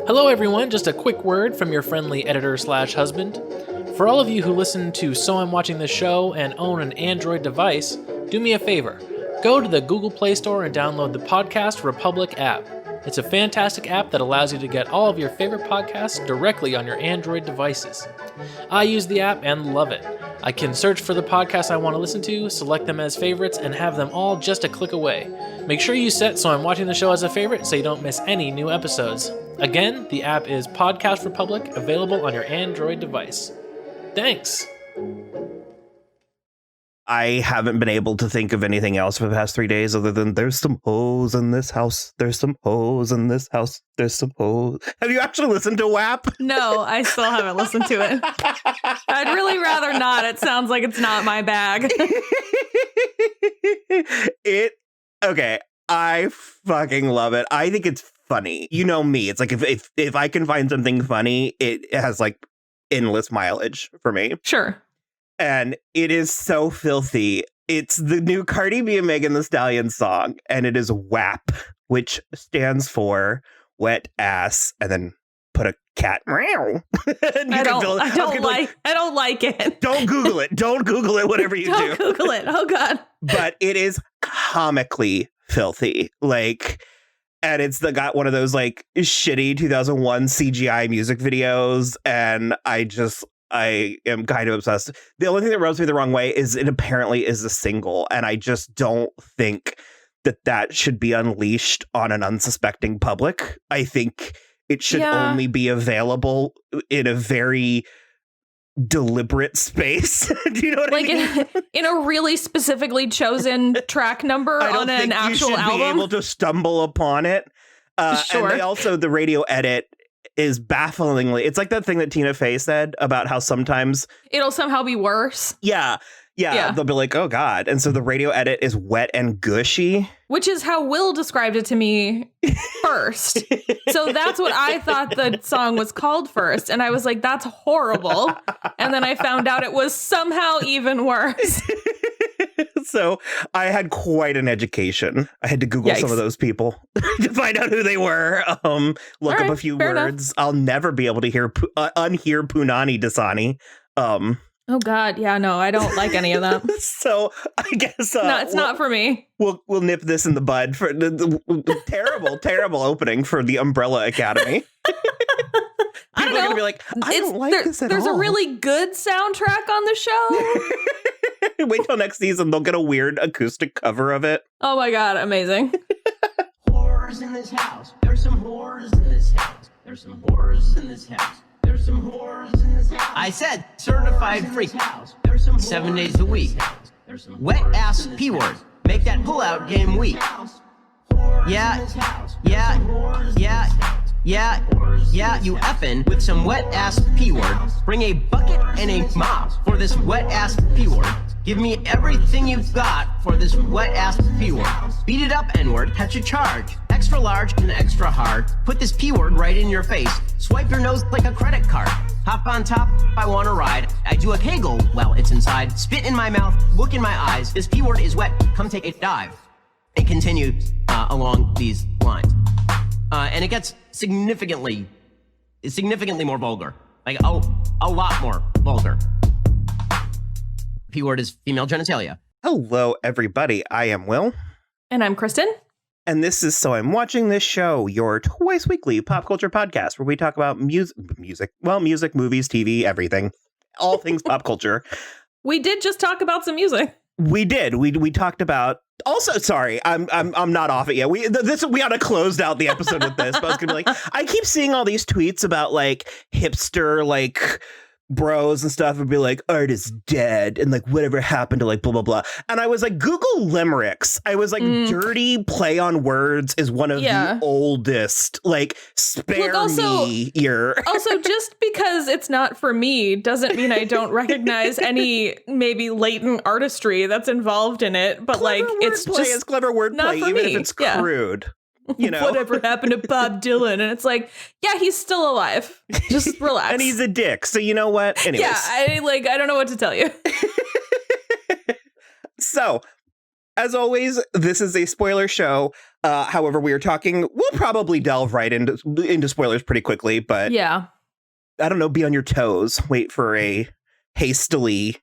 Hello everyone, just a quick word from your friendly editor/husband. For all of you who listen to So I'm Watching This Show and own an Android device, do me a favor. Go to the Google Play Store and download the Podcast Republic app. It's a fantastic app that allows you to get all of your favorite podcasts directly on your Android devices. I use the app and love it. I can search for the podcasts I want to listen to, select them as favorites, and have them all just a click away. Make sure you set So I'm Watching the Show as a favorite so you don't miss any new episodes. Again, the app is Podcast Republic, available on your Android device. Thanks! I haven't been able to think of anything else for the past 3 days other than there's some hoes in this house. There's some hoes in this house. There's some hoes. Have you actually listened to WAP? No, I still haven't listened to it. I'd really rather not. It sounds like it's not my bag. Okay, I fucking love it. I think it's funny. You know me. It's like if I can find something funny, it has like endless mileage for me. Sure. And it is so filthy. It's the new Cardi B and Megan Thee Stallion song, and it is WAP, which stands for wet ass, and then put a cat meow. I don't like it. Don't Google it. Don't Google it, whatever you do. Don't Google it. Oh God. But it is comically filthy. Like, and it's got one of those like shitty 2001 CGI music videos, and I am kind of obsessed. The only thing that rubs me the wrong way is it apparently is a single, and I just don't think that should be unleashed on an unsuspecting public. I think it should only be available in a very deliberate space. Do you know what I mean? in a really specifically chosen track number on an actual album. Be able to stumble upon it. Sure. And the radio edit is bafflingly. It's like that thing that Tina Fey said about how sometimes it'll somehow be worse. Yeah. They'll be like, oh God. And so the radio edit is wet and gushy. Which is how Will described it to me first. So that's what I thought the song was called first. And I was like, that's horrible. And then I found out it was somehow even worse. So I had quite an education. I had to Google some of those people to find out who they were. Look up a few words. Enough. I'll never be able to unhear Punani Dasani. Oh God, yeah, no, I don't like any of them. So I guess no, it's not for me. We'll nip this in the bud for the terrible opening for the Umbrella Academy. People are gonna be like, I don't like this at all. There's a really good soundtrack on the show. Wait till next season; they'll get a weird acoustic cover of it. Oh my God, amazing! Whores in this house. There's some whores in this house. There's some whores in this house. There's some whores in this house. I said certified freak. 7 days a week. Wet ass P word. Make that pull-out game weak. Yeah, you effing with some wet ass P word. Bring a bucket and a mop for this wet ass P word. Give me everything you've got for this wet ass P word. Beat it up, N-word, catch a charge. Extra large and extra hard. Put this P word right in your face. Swipe your nose like a credit card. Hop on top, I wanna ride. I do a kegel while it's inside. Spit in my mouth, look in my eyes. This P word is wet, come take a dive. It continues along these lines. And it gets significantly more vulgar. Like, a lot more vulgar. P word is female genitalia. Hello, everybody. I am Will. And I'm Kristen. And this is So I'm Watching This Show, your twice weekly pop culture podcast where we talk about music, movies, TV, everything. All things pop culture. We did just talk about some music. We did. We talked about. Also, sorry, I'm not off it yet. We ought to close out the episode with this. But I was gonna be like, I keep seeing all these tweets about like hipster like bros and stuff would be like, art is dead and like whatever happened to like blah blah blah. And I was like, Google limericks. I was like, dirty play on words is one of the oldest. Like, spare me here. Also, just because it's not for me doesn't mean I don't recognize any maybe latent artistry that's involved in it. But clever like, it's just clever wordplay, even if it's crude. You know, whatever happened to Bob Dylan? And it's like, yeah, he's still alive. Just relax. And he's a dick. So you know what? Anyways. Yeah, I don't know what to tell you. So As always, this is a spoiler show. However, we'll probably delve right into spoilers pretty quickly, but Yeah. I don't know, be on your toes. Wait for a hastily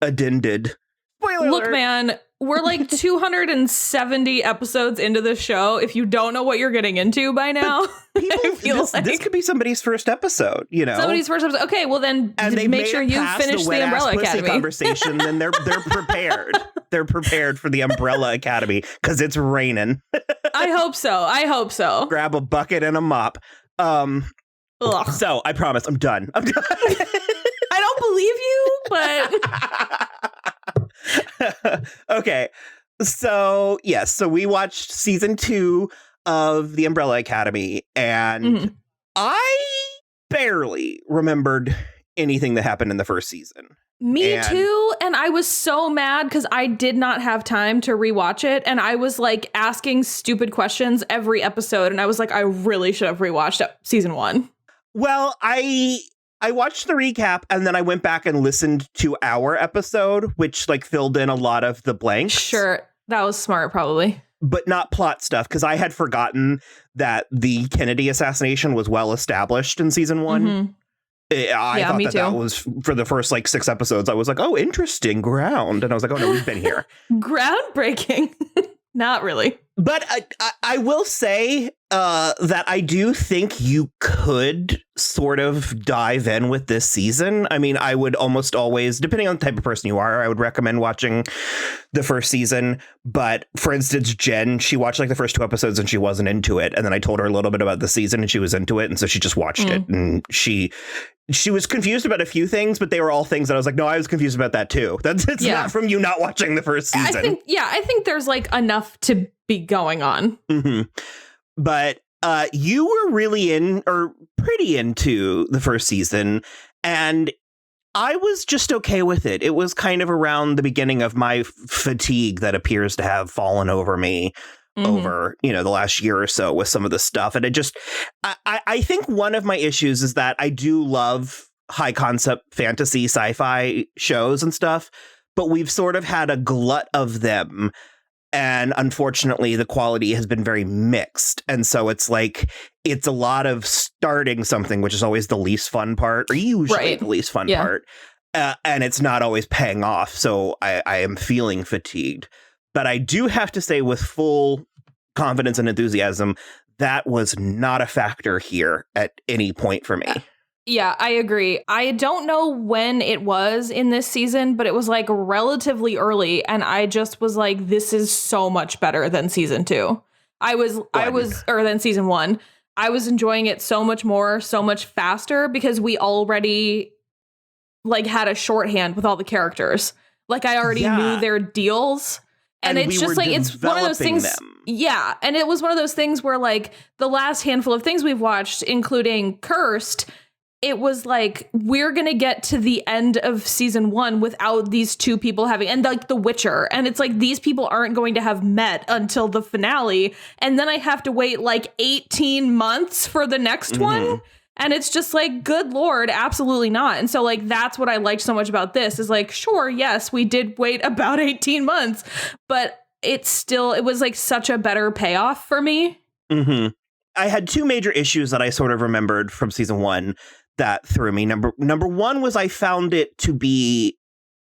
addended spoiler Look, alert. man, we're like 270 episodes into the show. If you don't know what you're getting into by now, I feel This could be somebody's first episode, you know? somebody's first episode. Okay, well then And they make sure you finish the Umbrella Academy conversation, then they're prepared. They're prepared for the Umbrella Academy because it's raining. I hope so. Grab a bucket and a mop. Ugh. So I promise I'm done. I don't believe you, but Okay. So yes, so we watched season 2 of the Umbrella Academy, and I barely remembered anything that happened in the first season. me too. And I was so mad because I did not have time to rewatch it. And I was like asking stupid questions every episode. And I was like, I really should have rewatched season 1. Well, I watched the recap and then I went back and listened to our episode, which like filled in a lot of the blanks. Sure. That was smart, probably. But not plot stuff, because I had forgotten that the Kennedy assassination was well established in season 1. Mm-hmm. I thought me that too. was for the first like 6 episodes. I was like, oh, interesting ground. And I was like, oh no, we've been here. Groundbreaking. Not really. But I will say that I do think you could sort of dive in with this season. I mean, I would almost always, depending on the type of person you are, I would recommend watching the first season. But for instance, Jen, she watched like the first 2 episodes and she wasn't into it. And then I told her a little bit about the season and she was into it. And so she just watched it. And she was confused about a few things, but they were all things that I was like, no, I was confused about that too. It's not from you not watching the first season. I think there's like enough to be going on. Mm-hmm. But you were really pretty into the first season, and I was just okay with it. It was kind of around the beginning of my fatigue that appears to have fallen over me over, the last year or so with some of the stuff. And it just, I think one of my issues is that I do love high concept fantasy sci-fi shows and stuff, but we've sort of had a glut of them. And unfortunately, the quality has been very mixed. And so it's like, it's a lot of starting something, which is always the least fun part, or usually the least fun part. And it's not always paying off. So I am feeling fatigued. But I do have to say with full confidence and enthusiasm, that was not a factor here at any point for me. Yeah, I agree. I don't know when it was in this season, but it was like relatively early. And I just was like, this is so much better than season 2. Or than season 1. I was enjoying it so much more, so much faster because we already like had a shorthand with all the characters. Like I already knew their deals. And it's just like, it's one of those things. Yeah. And it was one of those things where like the last handful of things we've watched, including Cursed, it was like, we're going to get to the end of season 1 without these 2 people having, and like The Witcher. And it's like, these people aren't going to have met until the finale. And then I have to wait like 18 months for the next one. And it's just like, good Lord, absolutely not. And so like, that's what I liked so much about this is like, sure, yes, we did wait about 18 months, but it was like such a better payoff for me. I had 2 major issues that I sort of remembered from season 1 that threw me. Number 1 was I found it to be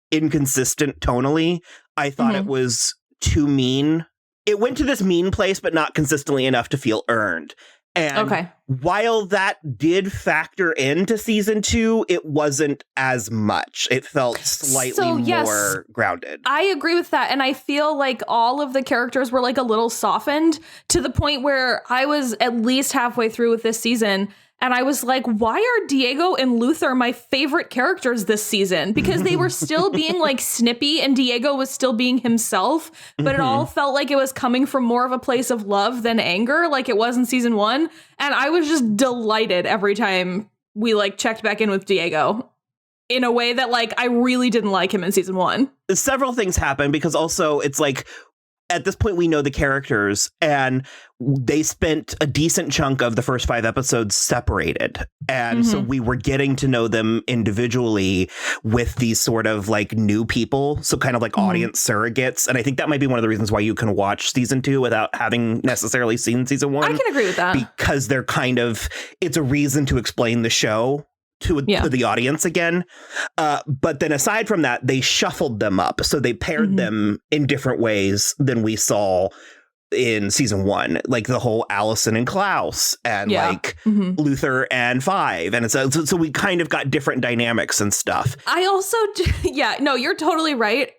inconsistent tonally. I thought it was too mean. It went to this mean place, but not consistently enough to feel earned. And while that did factor into season 2, it wasn't as much. It felt slightly more grounded. I agree with that. And I feel like all of the characters were like a little softened to the point where I was at least halfway through with this season. And I was like, why are Diego and Luther my favorite characters this season? Because they were still being like snippy and Diego was still being himself. But it all felt like it was coming from more of a place of love than anger, like it was in season 1. And I was just delighted every time we like checked back in with Diego in a way that like I really didn't like him in season 1. Several things happen because also it's like at this point, we know the characters, and they spent a decent chunk of the first 5 episodes separated. And so we were getting to know them individually with these sort of like new people. So kind of like audience surrogates. And I think that might be one of the reasons why you can watch season 2 without having necessarily seen season 1. I can agree with that. Because they're kind of, it's a reason to explain the show to the audience again. But then aside from that, they shuffled them up. So they paired them in different ways than we saw in season 1, like the whole Allison and Klaus and like Luther and Five. And so we kind of got different dynamics and stuff. I also, you're totally right.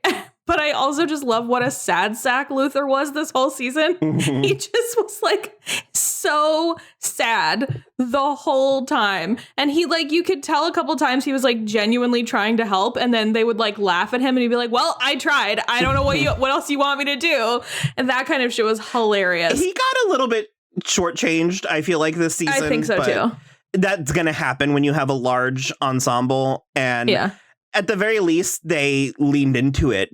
But I also just love what a sad sack Luther was this whole season. He just was like so sad the whole time. And he like, you could tell a couple times he was like genuinely trying to help. And then they would like laugh at him and he'd be like, well, I tried. I don't know what else you want me to do. And that kind of shit was hilarious. He got a little bit shortchanged, I feel like, this season. I think so too. That's going to happen when you have a large ensemble. And at the very least, they leaned into it,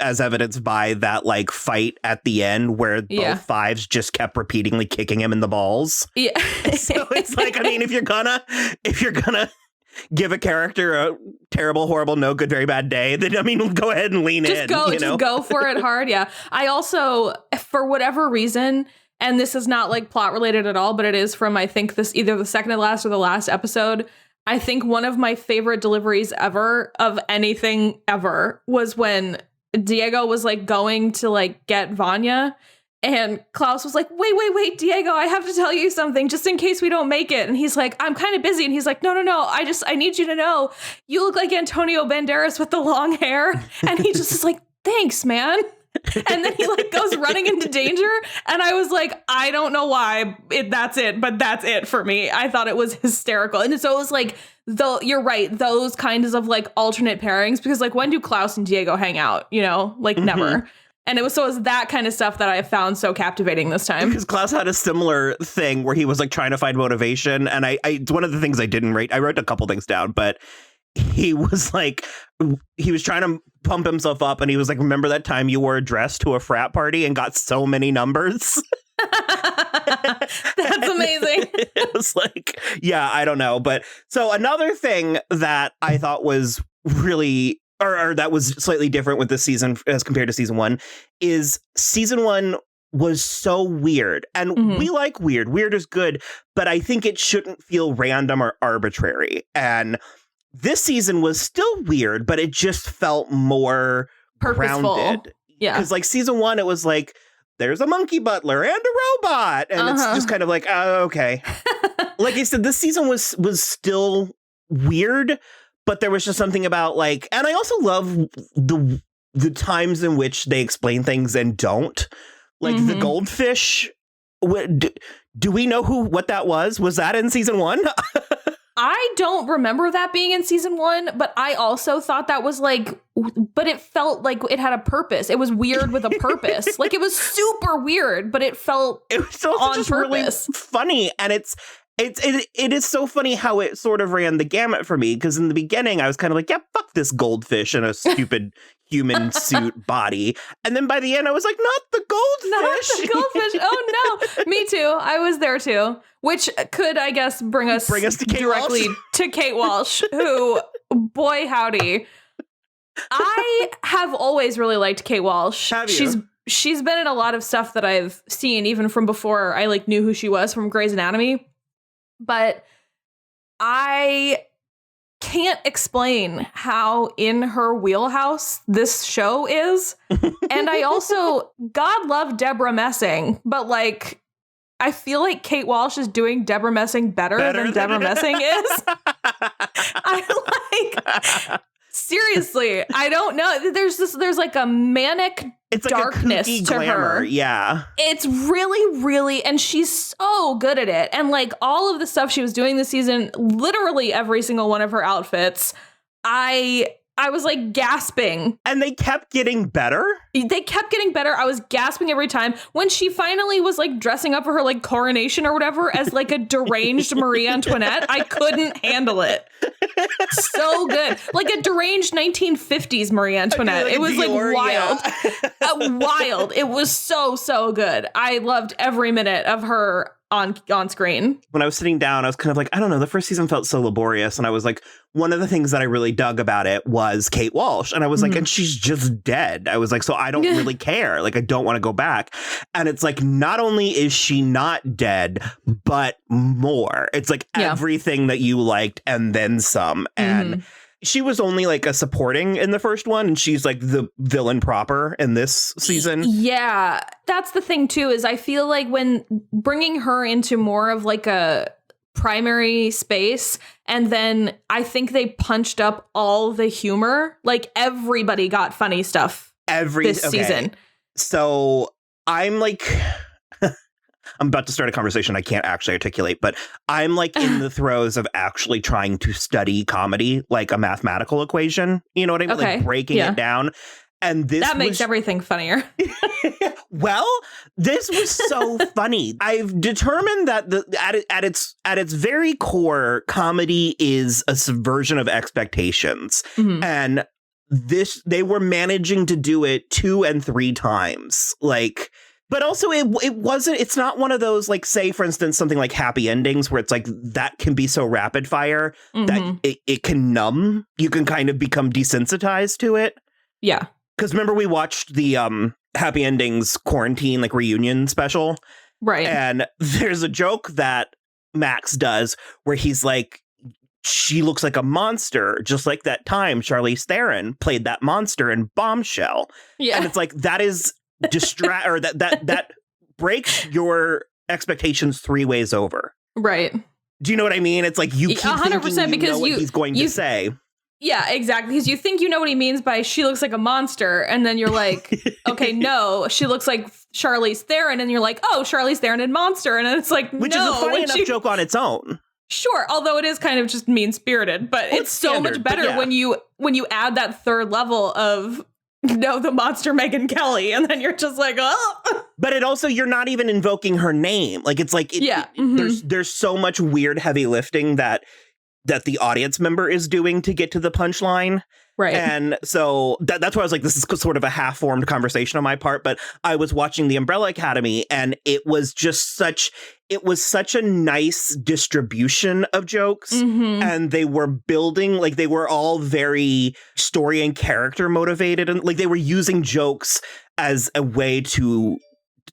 as evidenced by that like fight at the end where both Fives just kept repeatedly kicking him in the balls. Yeah. So it's like, I mean, if you're gonna give a character a terrible, horrible, no good, very bad day, then I mean, go ahead and lean in. Just go for it hard. Yeah. I also, for whatever reason, and this is not like plot related at all, but it is from, I think this either the second to last or the last episode. I think one of my favorite deliveries ever of anything ever was when Diego was like going to like get Vanya and Klaus was like, wait, Diego, I have to tell you something just in case we don't make it. And he's like, I'm kind of busy. And he's like, no, I need you to know you look like Antonio Banderas with the long hair. And he just is like, thanks, man. And then he like goes running into danger. And I was like, I don't know why that's it, but that's it for me. I thought it was hysterical. And so it was like, though you're right, those kinds of like alternate pairings, because like when do Klaus and Diego hang out? Like never. And it was that kind of stuff that I found so captivating this time. Because Klaus had a similar thing where he was like trying to find motivation. And I one of the things I didn't write, I wrote a couple things down, but he was like, he was trying to pump himself up. And he was like, remember that time you wore a dress to a frat party and got so many numbers? That's amazing. It was like, yeah, I don't know. But so another thing that I thought was really, or that was slightly different with this season as compared to season 1 is season 1 was so weird. And we like weird. Weird is good, but I think it shouldn't feel random or arbitrary. And this season was still weird, but it just felt more purposeful. Grounded. Yeah. Because like season 1, it was like, there's a monkey butler and a robot. And it's just kind of like, oh, okay. Like I said, this season was still weird, but there was just something about like, and I also love the times in which they explain things and don't. Like the goldfish. Do we know what that was? Was that in season 1? I don't remember that being in season 1, but I also thought that was like, but it felt like it had a purpose. It was weird with a purpose. Like it was super weird, but it felt it was also on just purpose. Really funny. And it is so funny how it sort of ran the gamut for me. Because in the beginning, I was kind of like, yeah, fuck this goldfish in a stupid human suit body. And then by the end, I was like, not the goldfish. Not the goldfish. Oh, no. Me too. I was there, too. Which could, I guess, bring us to Kate directly Walsh. to Kate Walsh, who, boy, howdy. I have always really liked Kate Walsh. Have you? She's been in a lot of stuff that I've seen, even from before I like knew who she was from Grey's Anatomy. But I can't explain how in her wheelhouse this show is. And I also, God love Deborah Messing, but like, I feel like Kate Walsh is doing Deborah Messing better than Deborah Messing is. I like, seriously, I don't know. There's like a manic darkness like a to glamour. her. Yeah. It's really, really, and she's so good at it. And like all of the stuff she was doing this season, literally every single one of her outfits, I I was like gasping. And they kept getting better. They kept getting better. I was gasping every time. When she finally was like dressing up for her like coronation or whatever as like a deranged Marie Antoinette, I couldn't handle it. So good. Like a deranged 1950s Marie Antoinette. Like it was Dior, like wild. Wild. It was so good. I loved every minute of her on screen. When I was sitting down, I was kind of like, I don't know, the first season felt so laborious. And I was like, one of the things that I really dug about it was Kate Walsh. And I was like, and she's just dead. I was like, so I don't really care. Like, I don't want to go back. And it's like, not only is she not dead, but more. It's like everything that you liked and then some. And she was only like a supporting in the first one, and she's like the villain proper in this season. Yeah, that's the thing too, is I feel like when bringing her into more of like a primary space, and then I think they punched up all the humor. Like everybody got funny stuff this season. So I'm like... I'm about to start a conversation I can't actually articulate, but I'm like in the throes of actually trying to study comedy like a mathematical equation. You know what I mean? Okay. Like breaking it down. And this makes everything funnier. Well, this was so funny. I've determined that at its very core, comedy is a subversion of expectations. And they were managing to do it 2 and 3 times. Like, but also it's not one of those, like, say, for instance, something like Happy Endings where it's like that can be so rapid fire that it can numb. You can kind of become desensitized to it. Yeah. Because remember we watched the Happy Endings quarantine, like, reunion special? Right. And there's a joke that Max does where he's like, she looks like a monster, just like that time Charlize Theron played that monster in Bombshell. Yeah. And it's like, that is... or that breaks your expectations 3 ways over. Right. Do you know what I mean? It's like you keep 100% thinking you know what he's going to say. Yeah, exactly. Because you think you know what he means by she looks like a monster, and then you're like, okay, no, she looks like Charlize Theron, and you're like, oh, Charlize Theron and monster, and it's like, which is a funny enough joke on its own. Sure, although it is kind of just mean-spirited, but it's so standard, much better when you add that third level of the monster Megyn Kelly, and then you're just like, oh. But it also, you're not even invoking her name. Like, it's like, there's so much weird heavy lifting that the audience member is doing to get to the punchline. Right. And so that's why I was like, this is sort of a half-formed conversation on my part, but I was watching The Umbrella Academy, and it was just such a nice distribution of jokes, and they were building, like, they were all very story and character motivated, and like they were using jokes as a way to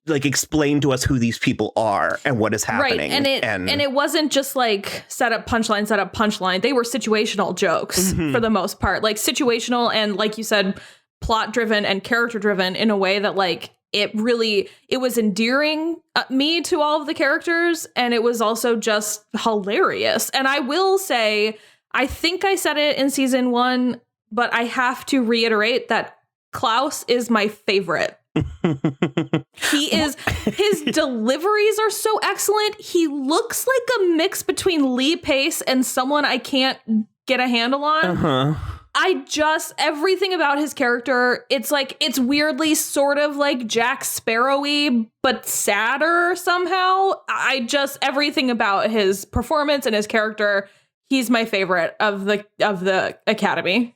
like explain to us who these people are and what is happening. Right. And it wasn't just like set up punchline. They were situational jokes for the most part, like situational and, like you said, plot driven and character driven in a way that, like, it was endearing me to all of the characters, and it was also just hilarious. And I will say, I think I said it in season 1, but I have to reiterate that Klaus is my favorite. His deliveries are so excellent. He looks like a mix between Lee Pace and someone I can't get a handle on. Everything about his character, it's like, it's weirdly sort of like Jack Sparrow-y, but sadder somehow. Everything about his performance and his character, he's my favorite of the Academy.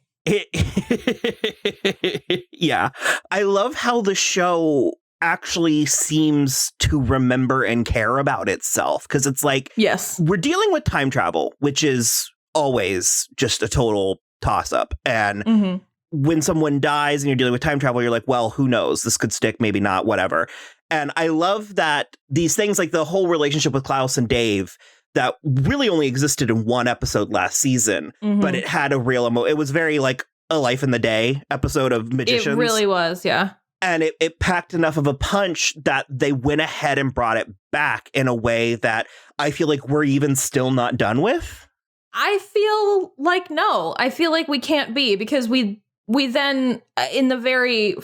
Yeah. I love how the show actually seems to remember and care about itself, because it's like, yes, we're dealing with time travel, which is always just a total toss-up. And when someone dies and you're dealing with time travel, you're like, well, who knows? This could stick, maybe not, whatever. And I love that these things, like the whole relationship with Klaus and Dave, that really only existed in 1 episode last season, but it had a real it was very like a Life in the Day episode of Magicians. It really was, yeah. And it packed enough of a punch that they went ahead and brought it back in a way that I feel like we're even still not done with. I feel like no. I feel like we can't be, because we then, in the very,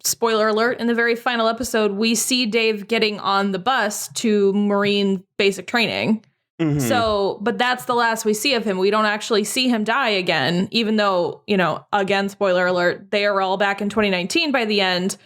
spoiler alert, in the very final episode, we see Dave getting on the bus to Marine basic training. So, but that's the last we see of him. We don't actually see him die again, even though, again, spoiler alert, they are all back in 2019 by the end.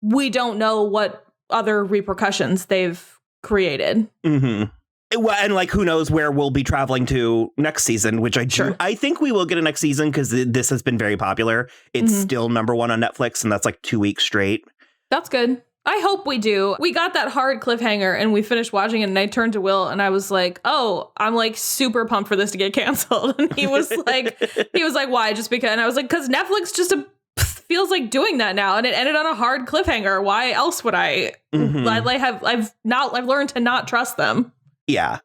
We don't know what other repercussions they've created. Well, and like, who knows where we'll be traveling to next season, which I think we will get a next season because this has been very popular. It's still #1 on Netflix, and that's like 2 weeks straight. That's good. I hope we do. We got that hard cliffhanger and we finished watching it, and I turned to Will and I was like, oh, I'm like super pumped for this to get canceled. And he was like, why? Just because? And I was like, because Netflix just feels like doing that now, and it ended on a hard cliffhanger. Why else would I? I've learned to not trust them. Yeah.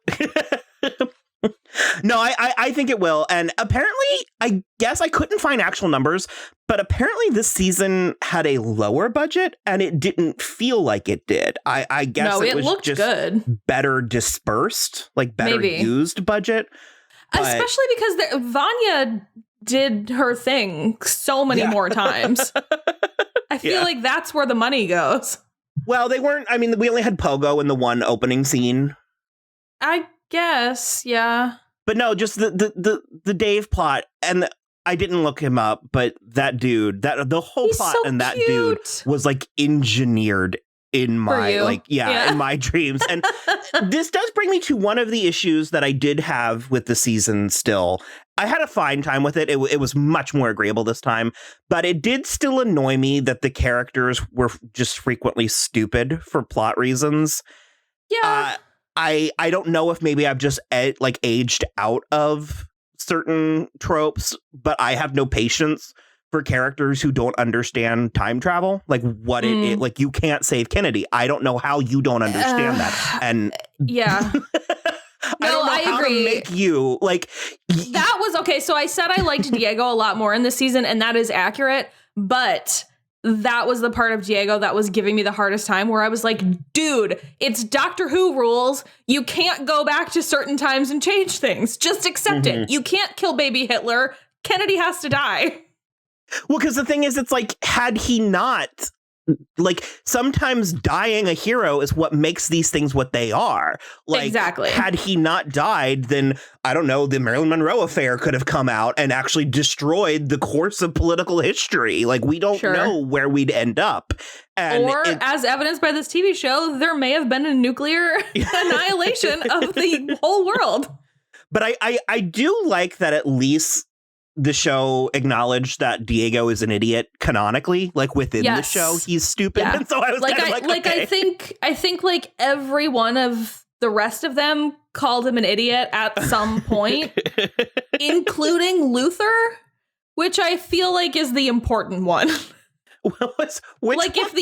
No, I think it will. And apparently, I guess I couldn't find actual numbers, but apparently this season had a lower budget and it didn't feel like it did. I guess it was looked just good. Better dispersed, like better used budget. Especially because Vanya did her thing so many more times. I feel like that's where the money goes. Well, they weren't. I mean, we only had Pogo in the one opening scene. I guess, yeah. But no, just the Dave plot, and I didn't look him up, but that dude, the whole plot and that dude was like engineered in my in my dreams. And this does bring me to one of the issues that I did have with the season still. I had a fine time with it. It was much more agreeable this time, but it did still annoy me that the characters were just frequently stupid for plot reasons. Yeah. I don't know if maybe I've just aged out of certain tropes, but I have no patience for characters who don't understand time travel. Like what it like you can't save Kennedy. I don't know how you don't understand that. And yeah. I agree. To make you like that was okay. So I said I liked Diego a lot more in this season, and that is accurate, but that was the part of Diego that was giving me the hardest time, where I was like, dude, it's Doctor Who rules. You can't go back to certain times and change things. Just accept it. You can't kill baby Hitler. Kennedy has to die. Well, because the thing is, it's like, had he not, like, sometimes dying a hero is what makes these things what they are. Like, exactly. Had he not died, then, I don't know, the Marilyn Monroe affair could have come out and actually destroyed the course of political history. Like, we don't know where we'd end up. And as evidenced by this TV show, there may have been a nuclear annihilation of the whole world. But I do like that at least the show acknowledged that Diego is an idiot canonically, like within the show, he's stupid. Yeah. And so I was okay. I think like every one of the rest of them called him an idiot at some point, including Luther, which I feel like is the important one. If Luther,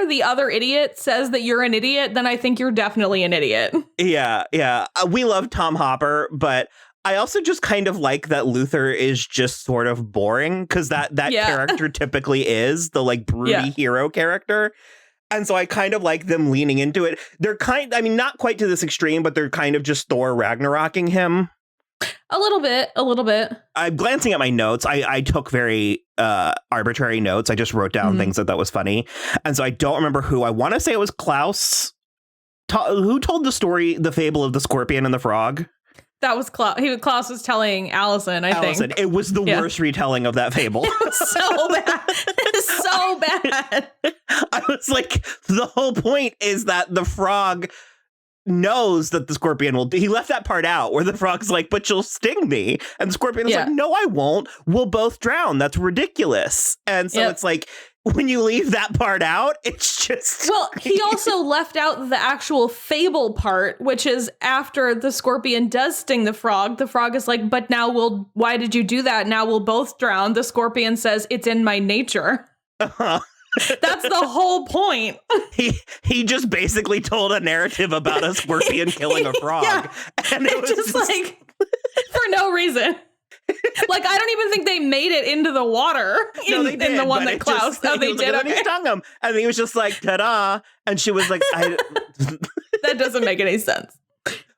the other idiot, says that you're an idiot, then I think you're definitely an idiot. Yeah. We love Tom Hopper, but I also just kind of like that Luther is just sort of boring, because that character typically is the like broody hero character. And so I kind of like them leaning into it. They're not quite to this extreme, but they're kind of just Thor Ragnaroking him. A little bit. I'm glancing at my notes. I took very arbitrary notes. I just wrote down things that was funny. And so I don't remember who. I want to say it was Klaus. Who told the fable of the scorpion and the frog? That was Klaus. Klaus was telling Allison, I think. It was the worst retelling of that fable. It was so bad. It's so bad. I was like, the whole point is that the frog knows that the scorpion will... He left that part out where the frog's like, but you'll sting me. And the scorpion is like, no, I won't. We'll both drown. That's ridiculous. And so it's like, when you leave that part out, it's just... Well, he also left out the actual fable part, which is after the scorpion does sting the frog is like, but now why did you do that? Now we'll both drown. The scorpion says, it's in my nature. Uh-huh. That's the whole point. He just basically told a narrative about a scorpion killing a frog. Yeah. And it was just like, for no reason. Like, I don't even think they made it into the water in the one that Klaus. They did. Like, he stung him. And he was just like, ta-da. And she was like, that doesn't make any sense.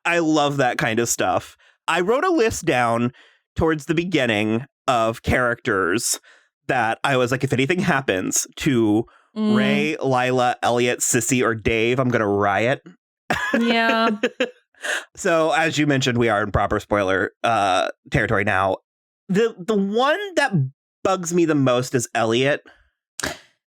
I love that kind of stuff. I wrote a list down towards the beginning of characters that I was like, if anything happens to Ray, Lila, Elliot, Sissy, or Dave, I'm going to riot. Yeah. So, as you mentioned, we are in proper spoiler territory now. The one that bugs me the most is Elliot.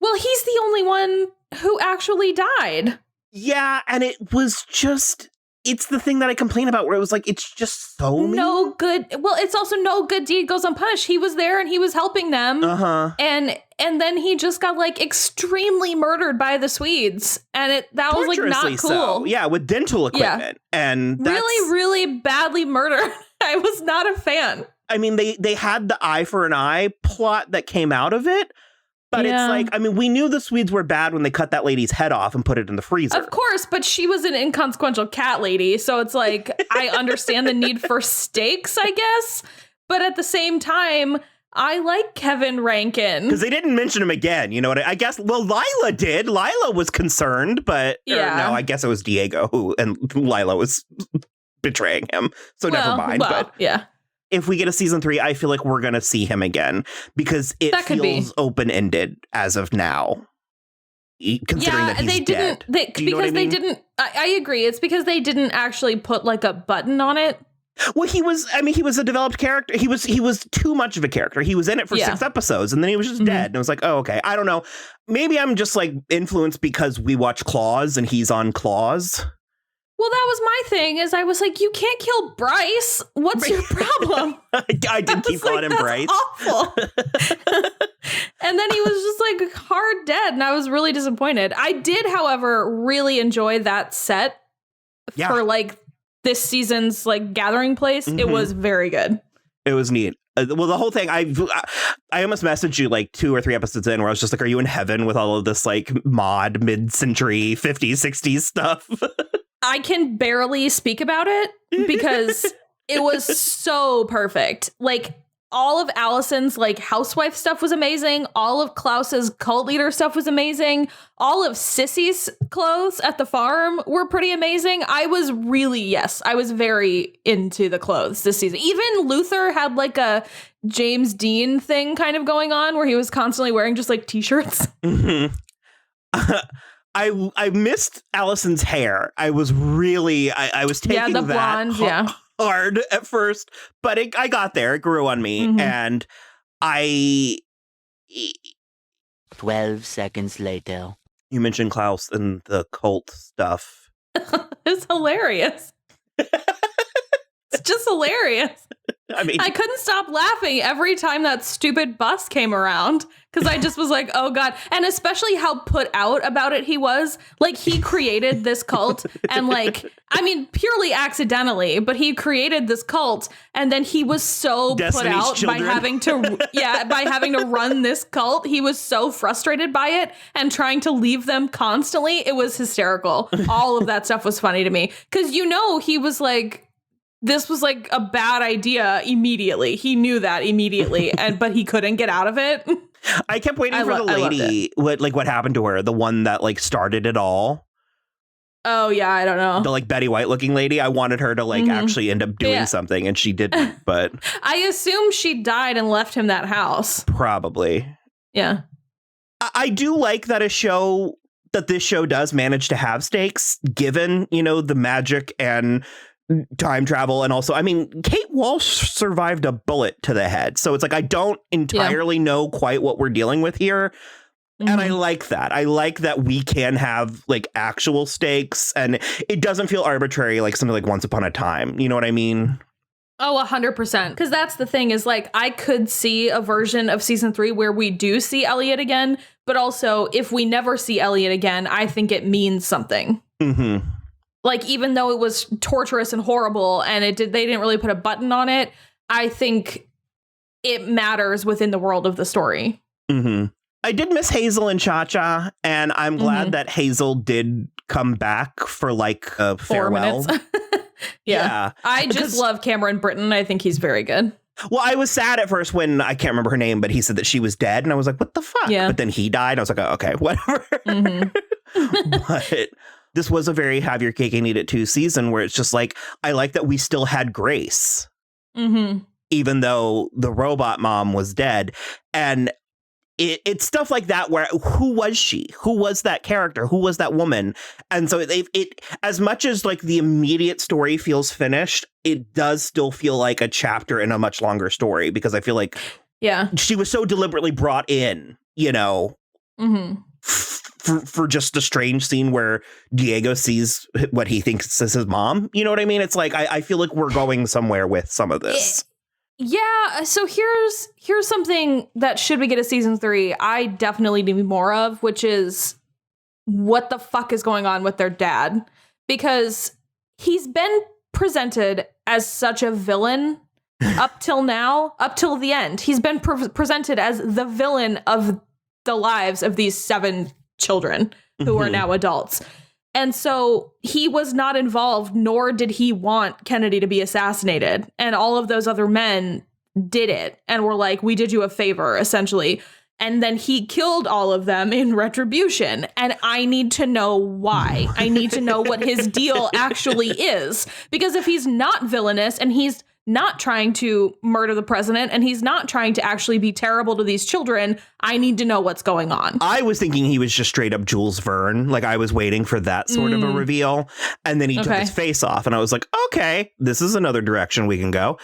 Well, he's the only one who actually died. Yeah, and it was just... It's the thing that I complain about, where it was like, it's just so mean. No good. Well, it's also no good deed goes unpunished. He was there and he was helping them. And then he just got like extremely murdered by the Swedes. And that was like not cool. So. Yeah, with dental equipment. Yeah. And that's... really, really badly murdered. I was not a fan. I mean, they had the eye for an eye plot that came out of it. But it's like, I mean, we knew the Swedes were bad when they cut that lady's head off and put it in the freezer. Of course, but she was an inconsequential cat lady. So it's like, I understand the need for stakes, I guess. But at the same time, I like Kevin Rankin. Because they didn't mention him again. You know what? I guess, well, Lila did. Lila was concerned, but no, I guess it was Diego and Lila was betraying him. So never mind. But yeah. If we get a season 3, I feel like we're going to see him again because it feels open-ended as of now, considering that he's dead. I agree. It's because they didn't actually put like a button on it. Well, he was a developed character. He was too much of a character. He was in it for 6 episodes and then he was just dead. And it was like, oh, okay. I don't know. Maybe I'm just like influenced because we watch Claws and he's on Claws. Well, that was my thing, is I was like, you can't kill Bryce. What's your problem? I did keep calling him Bryce. Awful. And then he was just like hard dead, and I was really disappointed. I did, however, really enjoy that set for like this season's like gathering place. It was very good. It was neat. Well, the whole thing, I almost messaged you like 2 or 3 episodes in where I was just like, are you in heaven with all of this like mod mid-century 50s, 60s stuff? I can barely speak about it because it was so perfect. Like all of Allison's like housewife stuff was amazing. All of Klaus's cult leader stuff was amazing. All of Sissy's clothes at the farm were pretty amazing. I was very into the clothes this season. Even Luther had like a James Dean thing kind of going on where he was constantly wearing just like t-shirts. I missed Allison's hair. I was really, I was taking the that blonde, hard at first, but I got there. It grew on me. And 12 seconds later. You mentioned Klaus and the cult stuff. It's hilarious. It's just hilarious. I mean, I couldn't stop laughing every time that stupid bus came around because I just was like, oh, God. And especially how put out about it he was. Like, he created this cult and like, I mean, purely accidentally, but he created this cult and then he was so Destiny's put out Children. by having to run this cult. He was so frustrated by it and trying to leave them constantly. It was hysterical. All of that stuff was funny to me because, he was like, this was like a bad idea immediately. He knew that immediately, but he couldn't get out of it. I kept waiting for the lady. What happened to her? The one that like started it all. Oh yeah, I don't know. The like Betty White looking lady. I wanted her to like actually end up doing something, and she didn't. But I assume she died and left him that house. Probably. Yeah. I do like that this show does manage to have stakes, given the magic and time travel. And also, I mean, Kate Walsh survived a bullet to the head. So it's like, I don't entirely know quite what we're dealing with here. And I like that. I like that we can have like actual stakes and it doesn't feel arbitrary like something like Once Upon a Time. You know what I mean? Oh, 100%. Because that's the thing is like, I could see a version of season 3 where we do see Elliot again. But also, if we never see Elliot again, I think it means something. Mm-hmm. Like, even though it was torturous and horrible and they didn't really put a button on it, I think it matters within the world of the story. Mm-hmm. I did miss Hazel and Cha-Cha, and I'm glad that Hazel did come back for like a farewell. 4 minutes. Yeah. I just love Cameron Britton. I think he's very good. Well, I was sad at first when I can't remember her name, but he said that she was dead. And I was like, what the fuck? Yeah. But then he died. I was like, oh, okay, whatever. But this was a very have your cake and eat it too season where it's just like, I like that we still had Grace, even though the robot mom was dead. And it's stuff like that where who was she? Who was that character? Who was that woman? And so it as much as like the immediate story feels finished, it does still feel like a chapter in a much longer story because I feel like she was so deliberately brought in, you know, for just a strange scene where Diego sees what he thinks is his mom. You know what I mean? It's like I feel like we're going somewhere with some of this. Yeah, so here's something that should we get a season 3, I definitely need more of, which is what the fuck is going on with their dad? Because he's been presented as such a villain up till now, up till the end. He's been presented as the villain of the lives of these 7 children who are now adults. And so he was not involved, nor did he want Kennedy to be assassinated. And all of those other men did it and were like, we did you a favor, essentially. And then he killed all of them in retribution. And I need to know why. I need to know what his deal actually is. Because if he's not villainous and he's not trying to murder the president and he's not trying to actually be terrible to these children, I need to know what's going on. I was thinking he was just straight up Jules Verne. Like I was waiting for that sort of a reveal. And then he took his face off and I was like, okay, this is another direction we can go.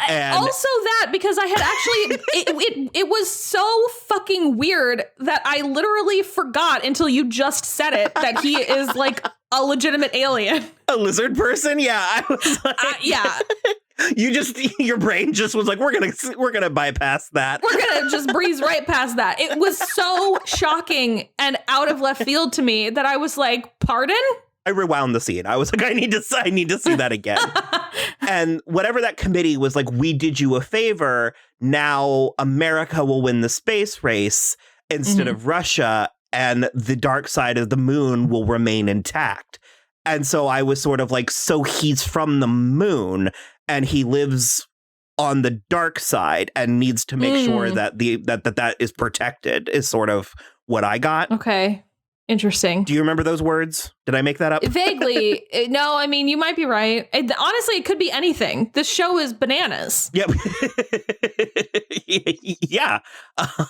And also that, because I had actually, it was so fucking weird that I literally forgot until you just said it, that he is like a legitimate alien. A lizard person? Yeah. I was like, yeah. Your brain just was like, we're gonna bypass that. We're gonna just breeze right past that. It was so shocking and out of left field to me that I was like, pardon? I rewound the scene. I was like, I need to see that again. And whatever that committee was like, we did you a favor. Now America will win the space race instead of Russia, and the dark side of the moon will remain intact. And so I was sort of like, so he's from the moon and he lives on the dark side and needs to make sure that that is protected is sort of what I got. Okay. Interesting. Do you remember those words? Did I make that up? Vaguely. No, I mean, you might be right. Honestly, it could be anything. This show is bananas. Yep. Yeah.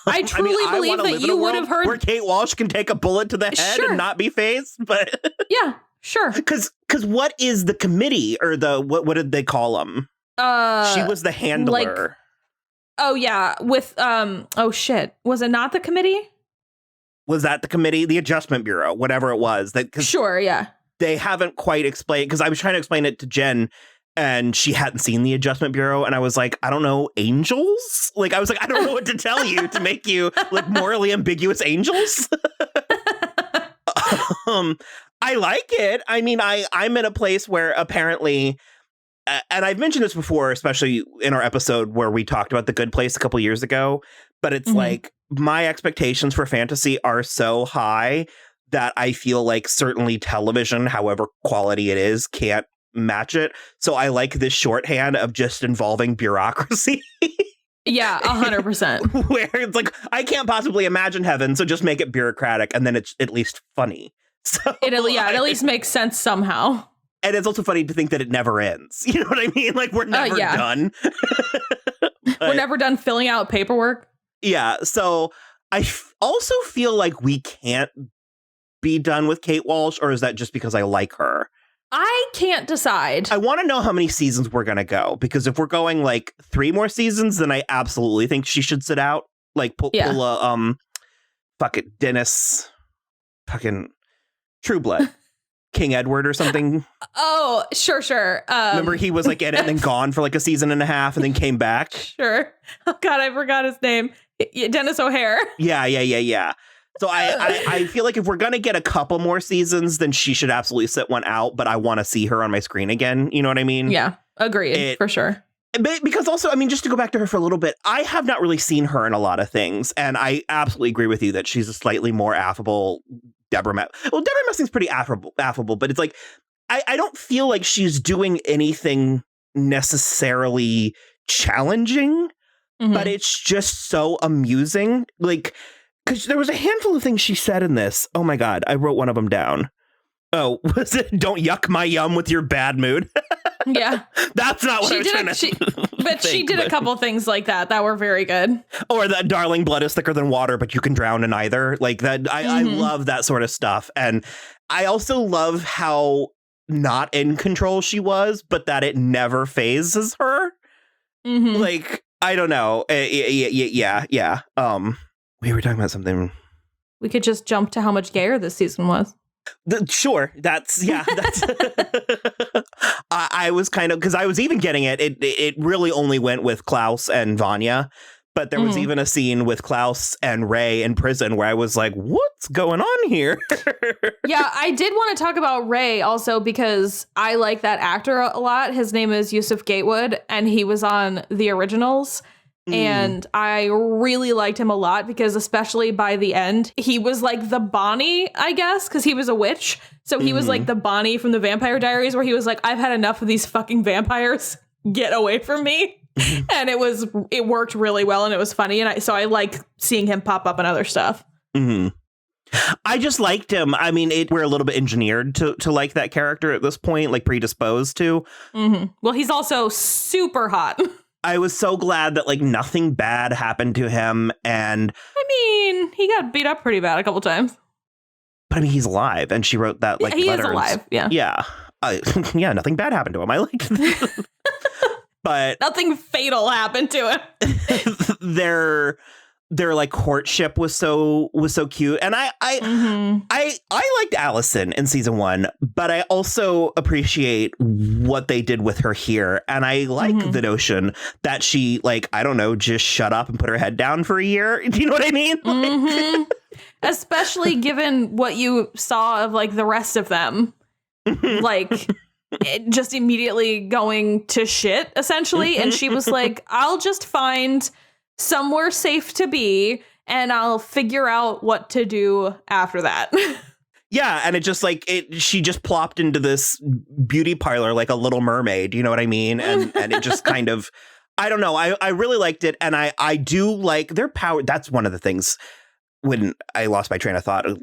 I truly believe that you would have heard where Kate Walsh can take a bullet to the head and not be phased. But yeah, sure. Because what is the committee or the what did they call them? She was the handler. Like, oh yeah, with oh shit, was it not the committee? Was that the committee? The Adjustment Bureau, whatever it was. Sure, yeah. They haven't quite explained, because I was trying to explain it to Jen, and she hadn't seen the Adjustment Bureau, and I was like, I don't know, angels? Like, I was like, I don't know what to tell you to make you, like, morally ambiguous angels? I like it. I mean, I'm in a place where apparently, and I've mentioned this before, especially in our episode where we talked about The Good Place a couple years ago, but it's like, my expectations for fantasy are so high that I feel like certainly television, however quality it is, can't match it. So I like this shorthand of just involving bureaucracy. Yeah, 100%. Where it's like, I can't possibly imagine heaven, so just make it bureaucratic, and then it's at least funny. So it at least makes sense somehow. And it's also funny to think that it never ends. You know what I mean? Like, we're never done. We're never done filling out paperwork. Yeah, so I also feel like we can't be done with Kate Walsh, or is that just because I like her? I can't decide. I want to know how many seasons we're going to go, because if we're going like 3 more seasons, then I absolutely think she should sit out. Like pull a Dennis fucking True Blood. King Edward or something. Oh, sure. Remember he was like in it and then gone for like a season and a half and then came back? Sure. Oh God, I forgot his name. Dennis O'Hare. Yeah. So I feel like if we're going to get a couple more seasons, then she should absolutely sit one out, but I want to see her on my screen again. You know what I mean? Yeah, agreed, for sure. Because also, I mean, just to go back to her for a little bit, I have not really seen her in a lot of things. And I absolutely agree with you that she's a slightly more affable Deborah Messing's pretty affable, but it's like, I don't feel like she's doing anything necessarily challenging, but it's just so amusing. Like, because there was a handful of things she said in this. Oh my God, I wrote one of them down. Oh, was it don't yuck my yum with your bad mood? Yeah. That's not what I was trying to But she did a couple things like that were very good. Or that darling, blood is thicker than water, but you can drown in either. Like that. I love that sort of stuff. And I also love how not in control she was, but that it never phases her. Mm-hmm. Like, I don't know. Yeah. We were talking about something. We could just jump to how much gayer this season was. Sure. That's. I was kind of, because I was even getting it. It really only went with Klaus and Vanya. But there was even a scene with Klaus and Ray in prison where I was like, what's going on here? Yeah, I did want to talk about Ray also because I like that actor a lot. His name is Yusuf Gatewood, and he was on The Originals. And I really liked him a lot because especially by the end, he was like the Bonnie, I guess, because he was a witch. So he was like the Bonnie from the Vampire Diaries where he was like, I've had enough of these fucking vampires. Get away from me. And it worked really well and it was funny. And so I like seeing him pop up in other stuff. Mm-hmm. I just liked him. I mean, we're a little bit engineered to like that character at this point, like predisposed to. Mm-hmm. Well, he's also super hot. I was so glad that like nothing bad happened to him. And I mean, he got beat up pretty bad a couple times. But I mean, he's alive. And she wrote that like he letter. Is alive. Yeah. Yeah. Yeah. Nothing bad happened to him. I like but nothing fatal happened to him. Their like courtship was so cute. And I liked Allison in season 1, but I also appreciate what they did with her here. And I like the notion that she, like, I don't know, just shut up and put her head down for a year. Do you know what I mean? Like, especially given what you saw of like the rest of them. Like just immediately going to shit, essentially. And she was like, I'll just find somewhere safe to be and I'll figure out what to do after that. Yeah, and it just like she just plopped into this beauty parlor like a Little Mermaid, you know what I mean? And it just kind of, I don't know, I really liked it. And I do like their power. That's one of the things when I lost my train of thought a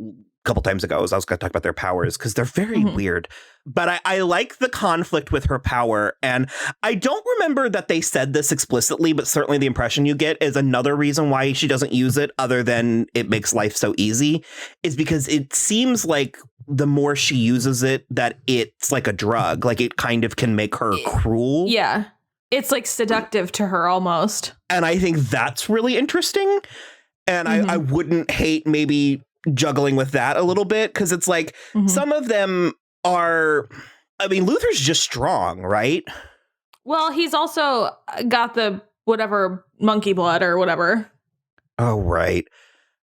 couple times ago, as I was going to talk about their powers, because they're very weird. But I like the conflict with her power. And I don't remember that they said this explicitly, but certainly the impression you get is another reason why she doesn't use it, other than it makes life so easy, is because it seems like the more she uses it, that it's like a drug. Like it kind of can make her cruel. Yeah. It's like seductive to her almost. And I think that's really interesting. And I wouldn't hate maybe juggling with that a little bit, because it's like some of them are, I mean, Luther's just strong, right? Well, he's also got the whatever monkey blood or whatever. Oh, right.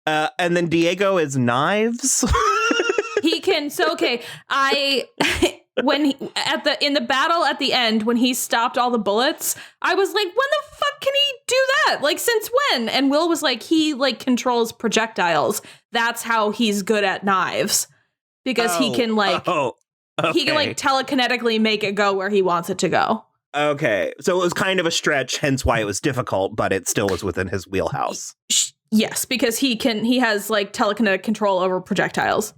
And then Diego is knives. He can. So, okay. When in the battle at the end, when he stopped all the bullets, I was like, when the fuck can he do that? Like, since when? And Will was like, he like controls projectiles. That's how he's good at knives, because he can like, he can like telekinetically make it go where he wants it to go. Okay. So it was kind of a stretch, hence why it was difficult, but it still was within his wheelhouse. Yes, because he has like telekinetic control over projectiles.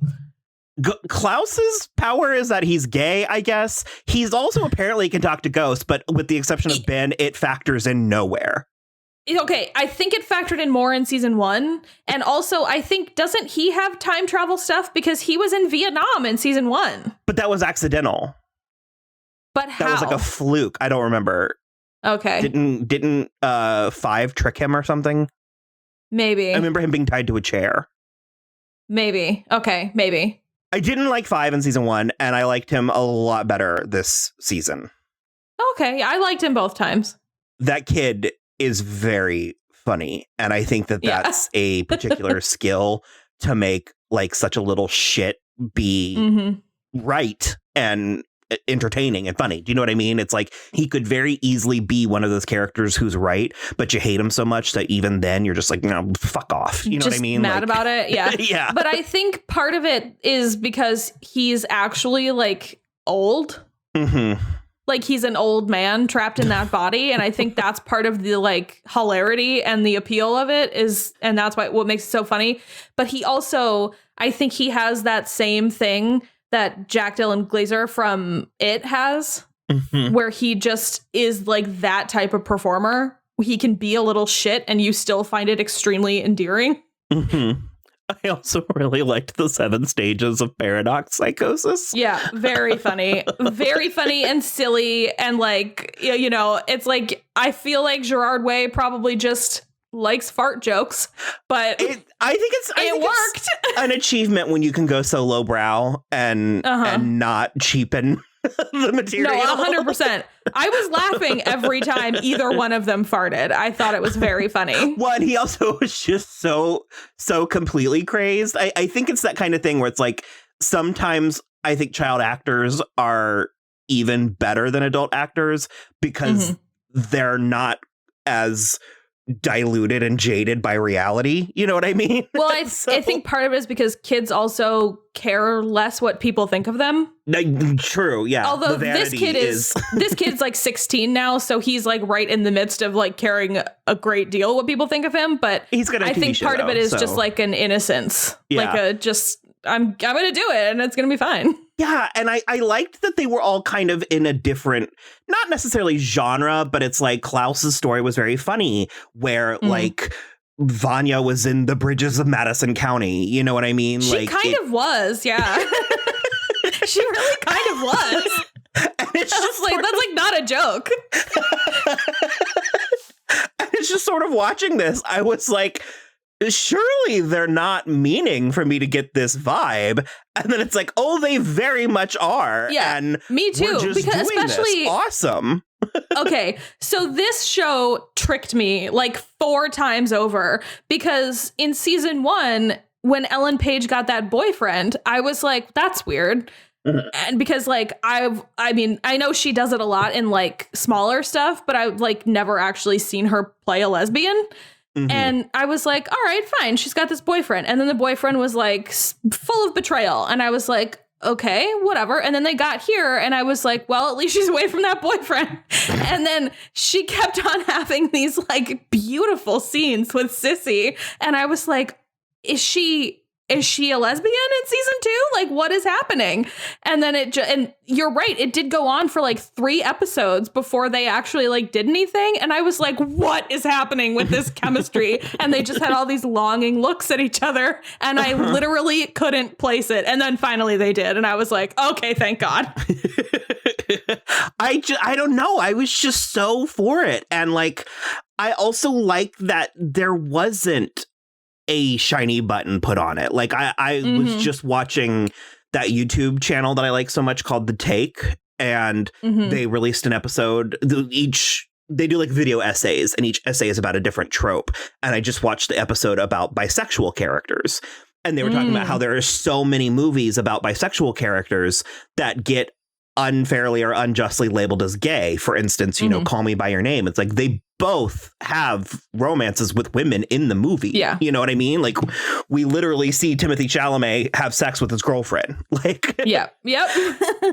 Klaus's power is that he's gay, I guess. He's also apparently can talk to ghosts, but with the exception of Ben, it factors in nowhere. Okay, I think it factored in more in season 1. And also, I think, doesn't he have time travel stuff? Because he was in Vietnam in season 1. But that was accidental. But how? That was like a fluke. I don't remember. Okay. Didn't 5 trick him or something? Maybe. I remember him being tied to a chair. Maybe. Okay, maybe. I didn't like 5 in season 1, and I liked him a lot better this season. Okay, I liked him both times. That kid is very funny, and I think that that's a particular skill to make like such a little shit be right and entertaining and funny. Do you know what I mean? It's like he could very easily be one of those characters who's right, but you hate him so much that even then you're just like, no, fuck off. You know what I mean? Mad about it. Yeah. Yeah. But I think part of it is because he's actually like old. Like he's an old man trapped in that body. And I think that's part of the like hilarity and the appeal of it is, and that's what makes it so funny. But he also, I think he has that same thing that Jack Dylan Glazer from It has, where he just is like that type of performer. He can be a little shit and you still find it extremely endearing. I also really liked the 7 stages of paradox psychosis. Yeah, very funny. Very funny and silly. And like, you know, it's like, I feel like Gerard Way probably just likes fart jokes, but I think it worked. It's an achievement when you can go so lowbrow and not cheapen the material. No, 100%. I was laughing every time either one of them farted. I thought it was very funny. Well, and he also was just so completely crazed. I think it's that kind of thing where it's like sometimes I think child actors are even better than adult actors because they're not as diluted and jaded by reality. You know what I mean? Well, I think part of it is because kids also care less what people think of them. True, yeah. Although this kid's like 16 now, so he's like right in the midst of like caring a great deal what people think of him. But he's gonna. I think part of it is just like an innocence, like a just I'm gonna do it and it's gonna be fine. Yeah, and I liked that they were all kind of in a different, not necessarily genre, but it's like Klaus's story was very funny, where like Vanya was in the Bridges of Madison County. You know what I mean? She like kind of was, yeah. She really kind of was. And it's just like that's like not a joke. And it's just sort of watching this, I was like, surely they're not meaning for me to get this vibe. And then it's like, oh, they very much are. Yeah, and me too. Because especially this. Awesome. Okay, so this show tricked me like 4 times over because in season 1, when Ellen Page got that boyfriend, I was like, that's weird. And because like I mean, I know she does it a lot in like smaller stuff, but I've like never actually seen her play a lesbian. And I was like, all right, fine. She's got this boyfriend. And then the boyfriend was like full of betrayal. And I was like, okay, whatever. And then they got here and I was like, well, at least she's away from that boyfriend. And then she kept on having these like beautiful scenes with Sissy. And I was like, is she a lesbian in season 2? Like, what is happening? And then and you're right, it did go on for like 3 episodes before they actually like did anything. And I was like, what is happening with this chemistry? And they just had all these longing looks at each other. And I literally couldn't place it. And then finally they did. And I was like, okay, thank God. I don't know. I was just so for it. And like, I also like that there wasn't a shiny button put on it. Like I was just watching that YouTube channel that I like so much called The Take, and they released an episode. They do like video essays, and each essay is about a different trope. And I just watched the episode about bisexual characters, and they were talking about how there are so many movies about bisexual characters that get unfairly or unjustly labeled as gay. For instance, you know, Call Me By Your Name. It's like they both have romances with women in the movie. Yeah. You know what I mean? Like, we literally see Timothée Chalamet have sex with his girlfriend. Like, yeah. Yep.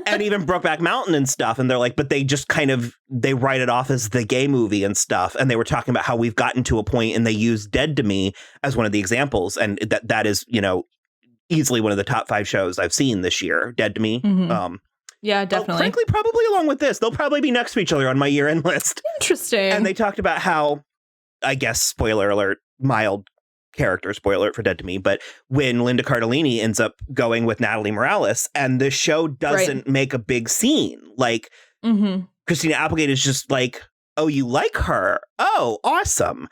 And even Brokeback Mountain and stuff. And they're like, but they just kind of, they write it off as the gay movie and stuff. And they were talking about how we've gotten to a point, and they use Dead to Me as one of the examples. And that is, you know, easily one of the top 5 shows I've seen this year. Dead to Me. Yeah, definitely. Frankly, probably along with this, they'll probably be next to each other on my year-end list. Interesting. And they talked about how, I guess, spoiler alert, mild character spoiler alert for Dead to Me, but when Linda Cardellini ends up going with Natalie Morales, and the show doesn't make a big scene, like Christina Applegate is just like, oh, you like her? Oh, awesome.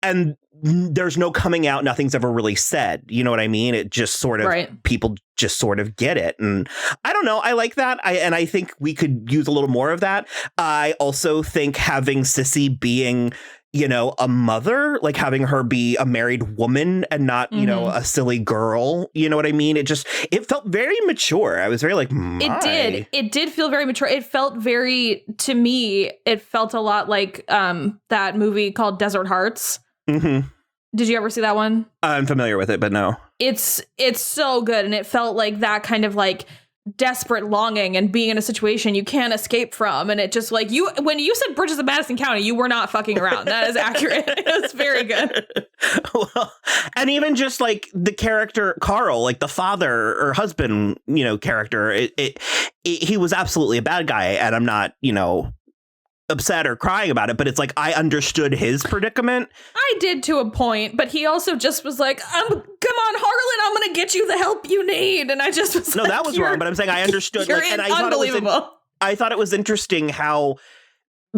And there's no coming out. Nothing's ever really said. You know what I mean? It just sort of, people just sort of get it. And I don't know. I like that. I think we could use a little more of that. I also think having Sissy being, you know, a mother, like having her be a married woman and not, you know, a silly girl. You know what I mean? It felt very mature. I was very like, It did feel very mature. It felt very, to me, it felt a lot like that movie called Desert Hearts. Did you ever see that one? I'm familiar with it, but no. It's so good. And it felt like that kind of like desperate longing and being in a situation you can't escape from. And it just like when you said Bridges of Madison County, you were not fucking around. That is accurate. It was very good. Well, and even just like the character Carl, like the father or husband, character, he was absolutely a bad guy. And I'm not, upset or crying about it, but it's like I understood his predicament. I did to a point, but he also just was like, come on, Harlan, I'm gonna get you the help you need. And I just was no, that was wrong, but I'm saying I understood. You're and I unbelievable. I thought it was interesting how,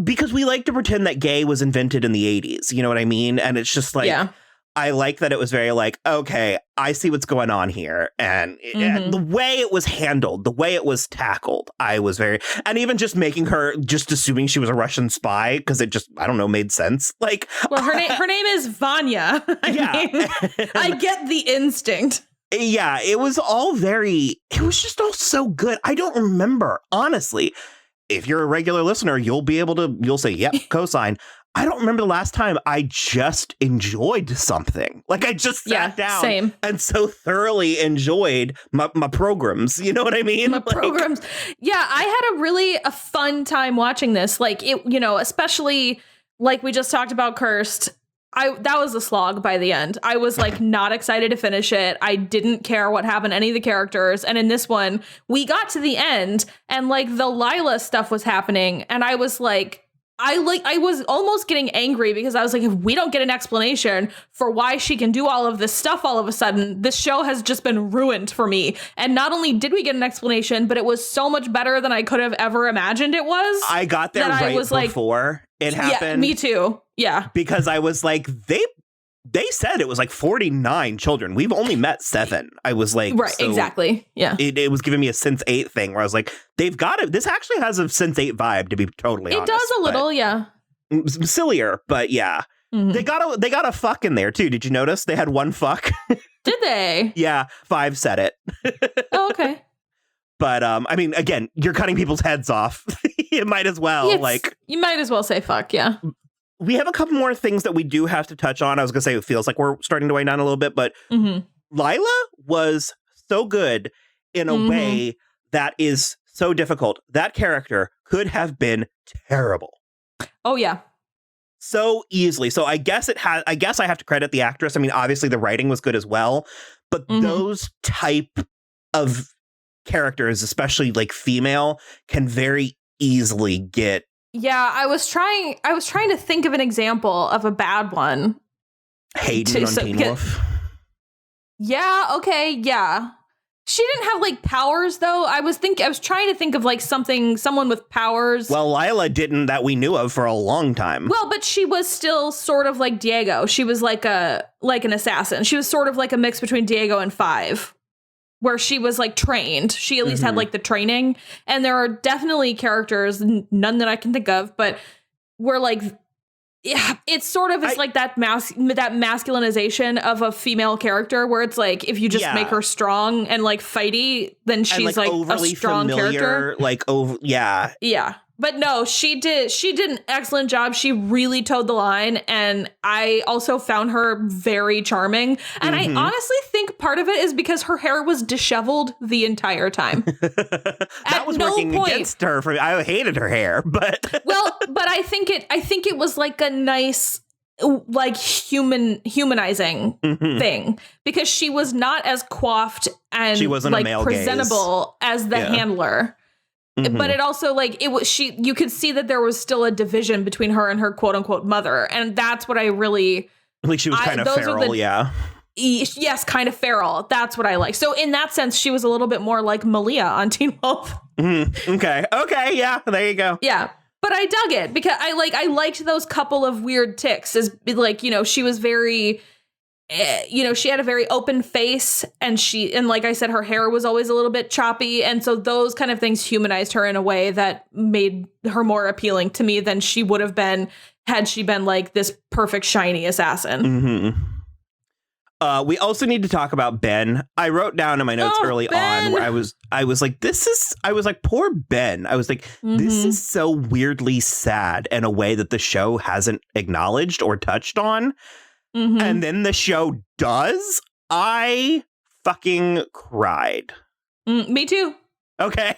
because we like to pretend that gay was invented in the 80s, you know what I mean? And it's just like, I like that it was very like, okay, I see what's going on here. And the way it was handled, the way it was tackled, I was very, and even just making her, just assuming she was a Russian spy, because it just, I don't know, made sense. Like, well, her name is Vanya. I get the instinct. Yeah, it was just all so good. I don't remember, honestly. If you're a regular listener, you'll say, yep, cosign. I don't remember the last time I just enjoyed something. Like I just sat down and so thoroughly enjoyed my programs. You know what I mean? My programs. Yeah, I had a fun time watching this. Like it, especially like we just talked about Cursed. That was a slog by the end. I was like not excited to finish it. I didn't care what happened to any of the characters. And in this one, we got to the end and like the Lila stuff was happening. And I was like, I was almost getting angry because I was like, if we don't get an explanation for why she can do all of this stuff all of a sudden, this show has just been ruined for me. And not only did we get an explanation, but it was so much better than I could have ever imagined it was. I got there right before it happened. Yeah, me too. Yeah. Because I was like, they said it was like 49 children. We've only met 7. I was like, right, so exactly. Yeah. It was giving me a Sense 8 thing where I was like, they've got it. This actually has a Sense 8 vibe, to be totally honest. It does a little, yeah. Sillier, but yeah. Mm-hmm. They got a fuck in there too. Did you notice they had one fuck? Did they? Yeah, 5 said it. Oh, okay. But I mean, again, you're cutting people's heads off. You might as well. You might as well say fuck, yeah. We have a couple more things that we do have to touch on. I was going to say it feels like we're starting to wind down a little bit, but Lila was so good in a way that is so difficult. That character could have been terrible. Oh, yeah. So easily. So I guess I have to credit the actress. I mean, obviously the writing was good as well, but those type of characters, especially like female, can very easily get. Yeah, I was trying to think of an example of a bad one. Hayden on Teen Wolf. Yeah, okay, yeah. She didn't have like powers though. I was trying to think of like someone with powers. Well, Lila didn't that we knew of for a long time. Well, but she was still sort of like Diego. She was like an assassin. She was sort of like a mix between Diego and Five, where she was like trained. She at least had like the training. And there are definitely characters, none that I can think of, but where like, yeah, it's sort of like that masculinization of a female character where it's like, if you just make her strong and like fighty, then she's like a strong character. Like, yeah. Yeah. But no, she did an excellent job. She really towed the line. And I also found her very charming. And I honestly think part of it is because her hair was disheveled the entire time. That was working against her. I hated her hair, but but I think it was like a nice, like humanizing thing, because she was not as coiffed and she wasn't like a male presentable as the handler. But it also like you could see that there was still a division between her and her quote unquote mother. And that's what I really like. She was kind of feral. Yes, kind of feral. That's what I like. So in that sense, she was a little bit more like Malia on Teen Wolf. Okay. Yeah. There you go. Yeah. But I dug it because I liked those couple of weird ticks as like, she was very, she had a very open face and like I said, her hair was always a little bit choppy. And so those kind of things humanized her in a way that made her more appealing to me than she would have been had she been like this perfect, shiny assassin. We also need to talk about Ben. I wrote down in my notes early on where I was like, poor Ben. I was like, this is so weirdly sad in a way that the show hasn't acknowledged or touched on. And then the show does. I fucking cried. Me too. Okay.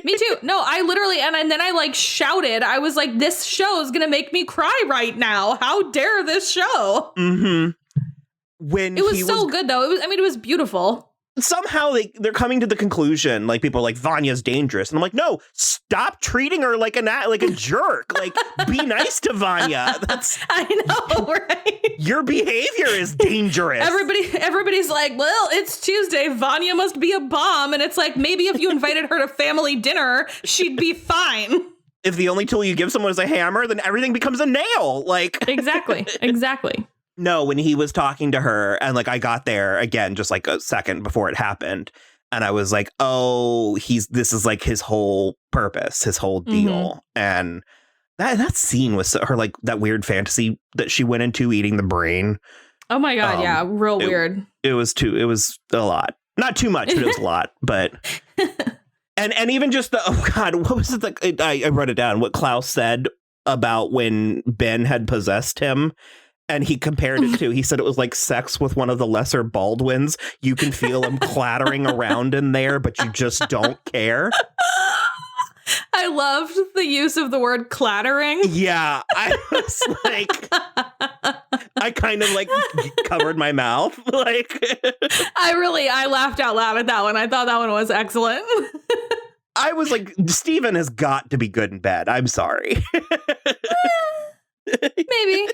Me too. No, I literally, and then I like shouted. I was like, this show is going to make me cry right now. How dare this show? Mm-hmm. When it was so good, though. It was beautiful. Somehow they're coming to the conclusion, like, people are like, Vanya's dangerous. And I'm like, no, stop treating her like a jerk. Like, be nice to Vanya. I know, right? Your behavior is dangerous. Everybody's like, well, it's Tuesday. Vanya must be a bomb. And it's like, maybe if you invited her to family dinner, she'd be fine. If the only tool you give someone is a hammer, then everything becomes a nail. Like, exactly. No, when he was talking to her, and like I got there again just like a second before it happened, and I was like, oh, this is like his whole purpose, his whole deal. And that scene was her, like, that weird fantasy that she went into, eating the brain. Oh my God, yeah, real weird. It was a lot. Not too much, but it was a lot. But and even just oh God, what was it like? I wrote it down, what Klaus said about when Ben had possessed him. And he compared it to, he said it was like sex with one of the lesser Baldwins. You can feel him clattering around in there, but you just don't care. I loved the use of the word clattering. Yeah, I was like, I kind of like covered my mouth. Like, I laughed out loud at that one. I thought that one was excellent. I was like, Steven has got to be good in bed. I'm sorry. Maybe.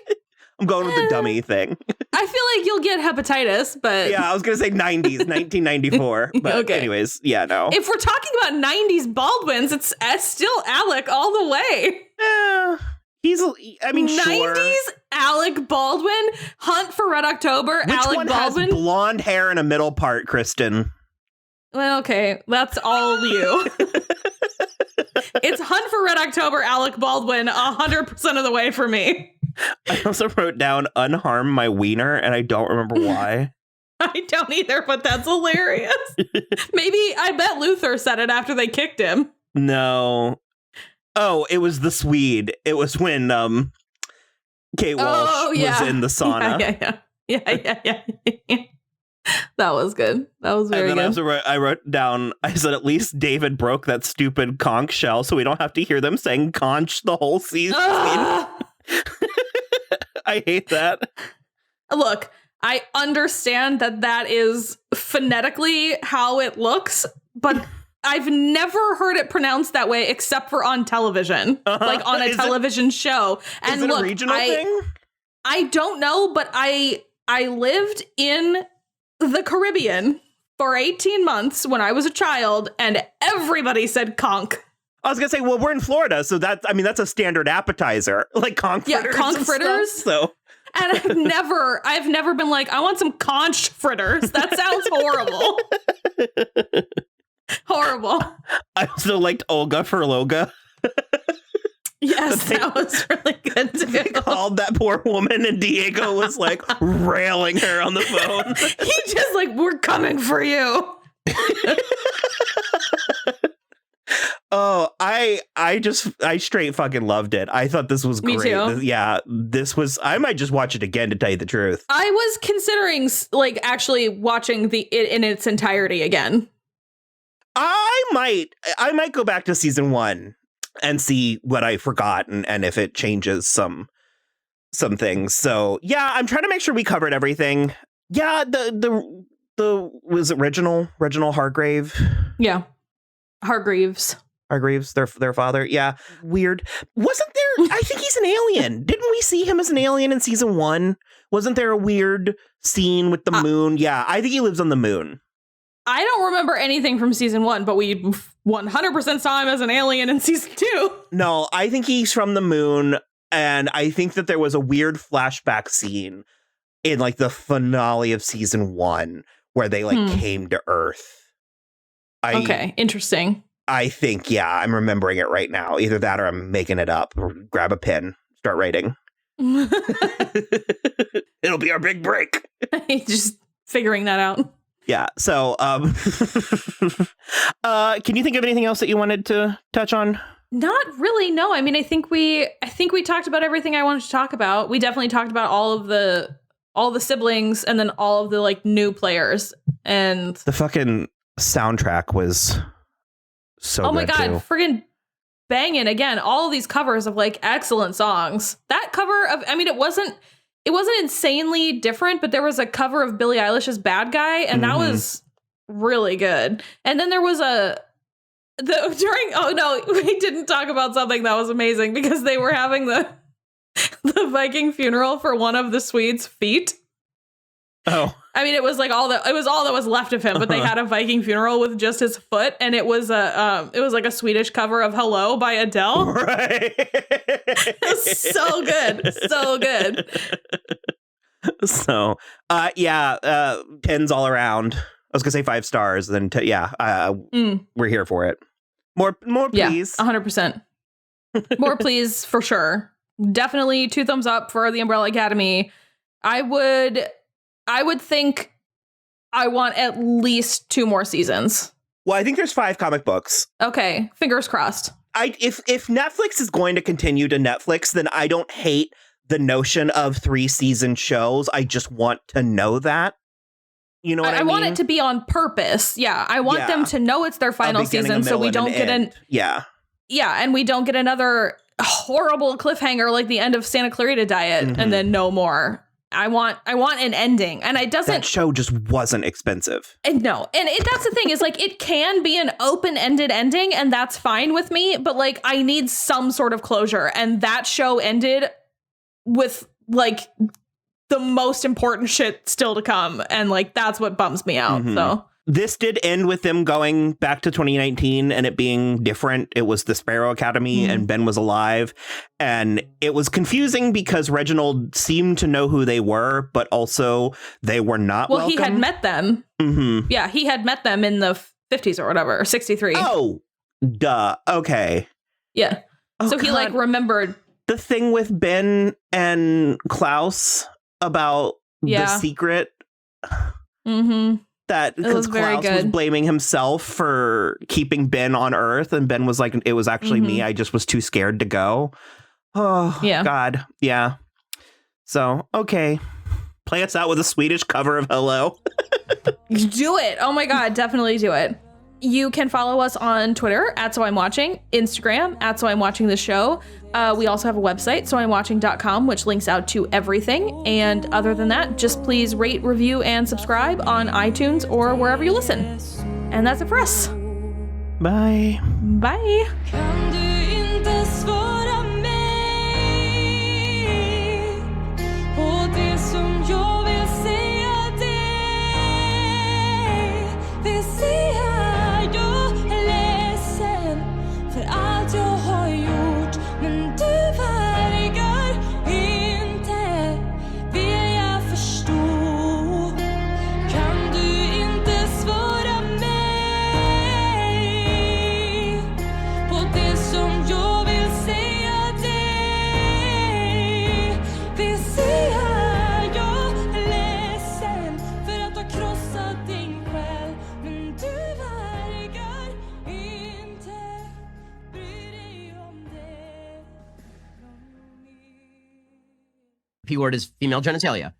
I'm going with the dummy thing. I feel like you'll get hepatitis, but... Yeah, I was going to say 90s, 1994. But okay. Anyways, yeah, no. If we're talking about 90s Baldwins, it's still Alec all the way. He's, I mean, 90s sure. Alec Baldwin, Hunt for Red October, Which Alec one Baldwin. has blonde hair and a middle part, Kristen? Well, okay, that's all you. It's Hunt for Red October, Alec Baldwin, 100% of the way for me. I also wrote down unharm my wiener, and I don't remember why. I don't either, but that's hilarious. Maybe, I bet Luther said it after they kicked him. No. Oh, it was the Swede. It was when Kate Walsh was in the sauna. Yeah. That was good. That was very good. And then I wrote down, I said, at least David broke that stupid conch shell so we don't have to hear them saying conch the whole season. I hate that. Look, I understand that is phonetically how it looks, but I've never heard it pronounced that way except for on television, like on a television show. And is it a regional thing? I don't know, but I lived in the Caribbean for 18 months when I was a child, and everybody said conch. I was gonna say, well, we're in Florida, so that's a standard appetizer, like conch fritters. Yeah, conch fritters. So, and I've never been like, I want some conch fritters. That sounds horrible. Horrible. I also liked Olga Furloga. Yes, that was really good too. They called that poor woman, and Diego was like railing her on the phone. He just like, we're coming for you. Oh, I straight fucking loved it. I thought this was great. Me too. This was, I might just watch it again, to tell you the truth. I was considering like actually watching it in its entirety again. I might go back to season 1 and see what I forgot, and if it changes some things. So yeah, I'm trying to make sure we covered everything. Yeah, the was it Reginald Hargrave? Yeah. Hargreaves, their father. Yeah. Weird. Wasn't there, I think he's an alien. Didn't we see him as an alien in season 1? Wasn't there a weird scene with the moon? Yeah, I think he lives on the moon. I don't remember anything from season 1, but we 100% saw him as an alien in season 2. No, I think he's from the moon, and I think that there was a weird flashback scene in like the finale of season 1 where they like came to Earth. Okay, interesting. I think, yeah, I'm remembering it right now. Either that or I'm making it up. Or grab a pen, start writing. It'll be our big break. Just figuring that out. Yeah. So, can you think of anything else that you wanted to touch on? Not really. No. I mean, I think we talked about everything I wanted to talk about. We definitely talked about all the siblings and then all of the like new players, and the fucking soundtrack was So oh my good, God, too. friggin' banging again. All of these covers of like excellent songs. That cover of, I mean, it wasn't insanely different, but there was a cover of Billie Eilish's Bad Guy, and that was really good. And then there was we didn't talk about something that was amazing because they were having the Viking funeral for one of the Swedes' feet. Oh. I mean, it was all that was left of him, but they had a Viking funeral with just his foot, and it was like a Swedish cover of "Hello" by Adele. Right. It was so good, so good. So, 10s all around. I was gonna say 5 stars. Then, we're here for it. More, please. 100%. More, please, for sure. Definitely 2 thumbs up for the Umbrella Academy. I would think I want at least 2 more seasons. Well, I think there's 5 comic books. Okay, fingers crossed. If Netflix is going to continue to Netflix, then I don't hate the notion of 3-season shows. I just want to know that. You know what I mean? I want it to be on purpose. Yeah, I want them to know it's their final season, so we don't get and we don't get another horrible cliffhanger like the end of Santa Clarita Diet and then no more. I want an ending, and that show just wasn't expensive. And no, and that's the thing is like it can be an open-ended ending, and that's fine with me. But like I need some sort of closure, and that show ended with like the most important shit still to come, and like that's what bums me out. So this did end with them going back to 2019 and it being different. It was the Sparrow Academy and Ben was alive. And it was confusing because Reginald seemed to know who they were, but also they were not welcome. He had met them. Yeah, he had met them in the 50s or whatever, or 63. Oh, duh. Okay. Yeah. Oh, so he like remembered. The thing with Ben and Klaus about the secret. That because Klaus was blaming himself for keeping Ben on Earth, and Ben was like, it was actually me. I just was too scared to go. Oh, yeah. God. Yeah. So, okay. Play us out with a Swedish cover of Hello. Do it. Oh my God. Definitely do it. You can follow us on Twitter @SoI'mWatching, Instagram @SoI'mWatchingTheShow. We also have a website, soI'mWatching.com, which links out to everything. And other than that, just please rate, review, and subscribe on iTunes or wherever you listen. And that's it for us. Bye. Bye. P word is female genitalia.